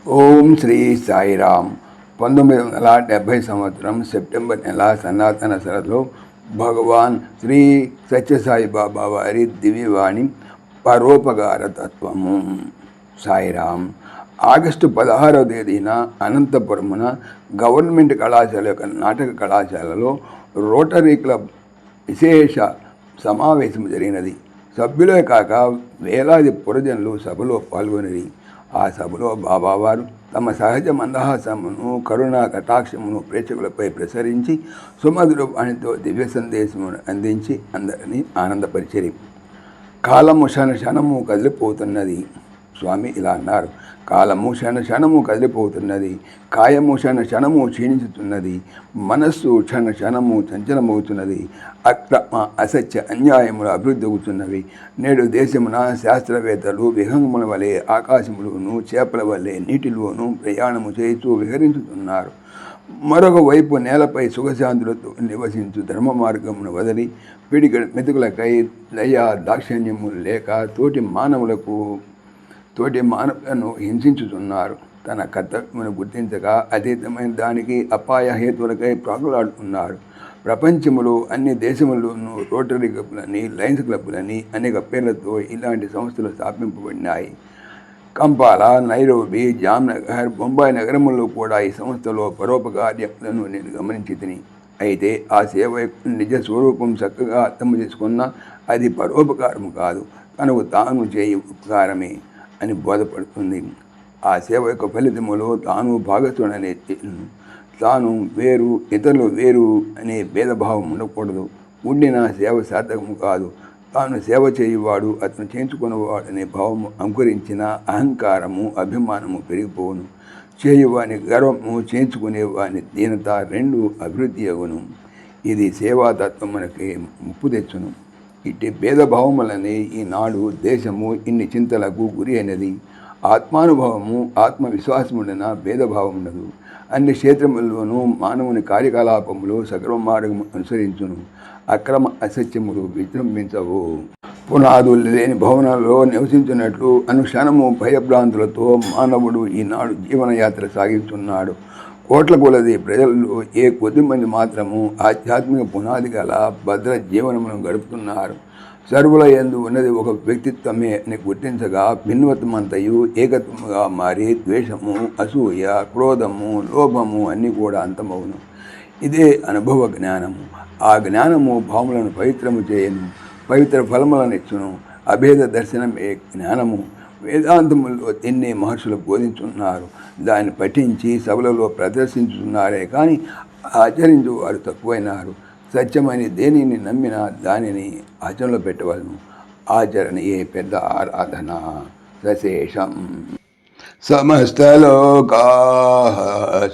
ఓం శ్రీ సాయిరామ్. 1970 సంవత్సరం సెప్టెంబర్ నెల సనాతన సరలో భగవాన్ శ్రీ సత్యసాయి బాబా వారి దివ్యవాణి పరోపకార తత్వము. సాయిరామ్. ఆగస్టు 16వ తేదీన అనంతపురమున గవర్నమెంట్ కళాశాల యొక్క నాటక కళాశాలలో రోటరీ క్లబ్ విశేష సమావేశం జరిగినది. సభ్యులే కాక వేలాది పురజనులు సభలో పాల్గొనిరి. ఆ సభలో బాబావారు తమ సహజ మందహాసమును కరుణా కటాక్షమును ప్రేక్షకులపై ప్రసరించి సుమధుర వాణితో దివ్య సందేశమును అందించి అందరినీ ఆనందపరిచిరి. కాలము క్షణము కదిలిపోతున్నది. స్వామి ఇలా అన్నారు, కాలము క్షణము కదిలిపోతున్నది, కాయము క్షణము క్షీణించుతున్నది, మనస్సు క్షణము చంచలమవుతున్నది, అక్రమ అసత్య అన్యాయములు అభివృద్ధి అవుతున్నవి. నేడు దేశమున శాస్త్రవేత్తలు విహంగముల వలె ఆకాశములోను చేపల వలె నీటిలోనూ ప్రయాణము చేస్తూ విహరించుతున్నారు. మరొక వైపు నేలపై సుఖశాంతులతో నివసించు ధర్మ మార్గమును వదిలి పిడిక మెతుకులకై దయ దాక్షిణ్యము లేక తోటి మానవులను హింసించుతున్నారు. తన కర్తవ్యమును గుర్తించక అతీతమైన దానికి అపాయ హేతువులకై ప్రాకులాడుతున్నారు. ప్రపంచములో అన్ని దేశముల్లోనూ రోటరీ క్లబ్లని, లయన్స్ క్లబ్లని అనేక పేర్లతో ఇలాంటి సంస్థలు స్థాపింపబడినాయి. కంపాలా, నైరోబి, జామ్నగర్, బొంబాయి నగరముల్లో కూడా ఈ సంస్థలో పరోపకార్యములను నేను గమనించి తిని. అయితే ఆ సేవ నిజ స్వరూపం చక్కగా అర్థం చేసుకున్న అది పరోపకారము కాదు, తనకు తాను చేయ ఉపకారమే అని బోధపడుతుంది. ఆ సేవ యొక్క ఫలితములో తాను భాగస్థుడనే తాను వేరు ఇతరులు వేరు అనే భేదభావం ఉండకూడదు. ఉండిన సేవ సార్థకము కాదు. తాను సేవ చేయువాడు అతను చేయించుకున్నవాడు అనే భావము అంకురించిన అహంకారము అభిమానము పెరిగిపోవును. చేయువాని గర్వము చేయించుకునేవాని దీనత రెండు అభివృద్ధి అగును. ఇది సేవాతత్వం మనకి ముప్పు తెచ్చును. ఇట్టి భేదభావములనే ఈనాడు దేశము ఇన్ని చింతలకు గురి అయినది. ఆత్మానుభవము ఆత్మవిశ్వాసముండిన భేదభావం ఉండదు. అన్ని క్షేత్రముల్లోనూ మానవుని కార్యకలాపములు సక్రమ మార్గము అనుసరించును. అక్రమ అసత్యములు విజృంభించవు. పునాదులు లేని భవనాల్లో నివసించినట్లు అనుక్షణము భయభ్రాంతులతో మానవుడు ఈనాడు జీవనయాత్ర సాగిస్తున్నాడు. కోట్ల కొలది ప్రజల్లో ఏ కొద్దిమంది మాత్రము ఆధ్యాత్మిక పునాది గల భద్ర జీవనమును గడుపుతున్నారు. సర్వుల యందు ఉన్నది ఒక వ్యక్తిత్వమే అని గుర్తించగా భిన్నత్వమంతయు ఏకత్వముగా మారి ద్వేషము, అసూయ, క్రోధము, లోభము అన్నీ కూడా అంతమవును. ఇదే అనుభవ జ్ఞానము. ఆ జ్ఞానము భావములను పవిత్రము చేయను, పవిత్ర ఫలములను ఇచ్చును. అభేద దర్శనమే జ్ఞానము. వేదాంతముల్లో ఎన్ని మహర్షులు బోధించున్నారు. దాన్ని పఠించి సభలలో ప్రదర్శించుతున్నారే కానీ ఆచరించు వారు తక్కువైనారు. సత్యమని దేనిని నమ్మినా దానిని ఆచరణలో పెట్టవలను. ఆచరణయే పెద్ద ఆరాధన. సశేషం. సమస్తలోకాః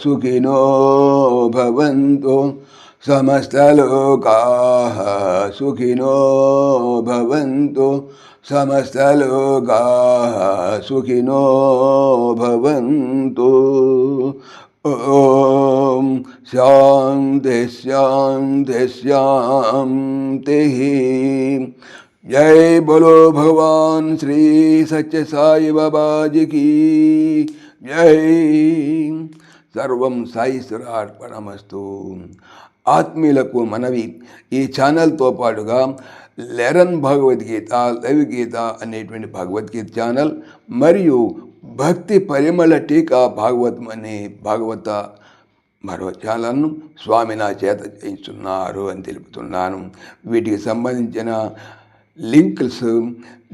సుఖినో భవంతు. సమస్తలోకాః సుఖినో భవంతు. సమస్తలోకాః సుఖినో భవంతు. ఓం శాంతి శాంతి శాంతి. జై బోలో భగవాన్ శ్రీ సత్య సాయి బాబాజీకి జై. సర్వం సాయీశ్వరార్పణమస్తు. ఆత్మీయులకు మనవి, ఈ ఛానల్తో పాటుగా లెరన్ భగవద్గీత, లైవ్ గీత అనేటువంటి భగవద్గీత ఛానల్ మరియు భక్తి పరిమళ టీకా భాగవతం అనే భాగవత మరో ఛానల్ను స్వామి నా చేత చేయిస్తున్నారు అని తెలుపుతున్నాను. వీటికి సంబంధించిన లింక్స్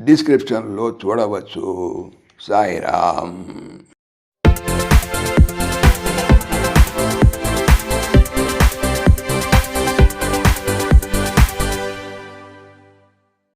డిస్క్రిప్షన్లో చూడవచ్చు. సాయిరామ్.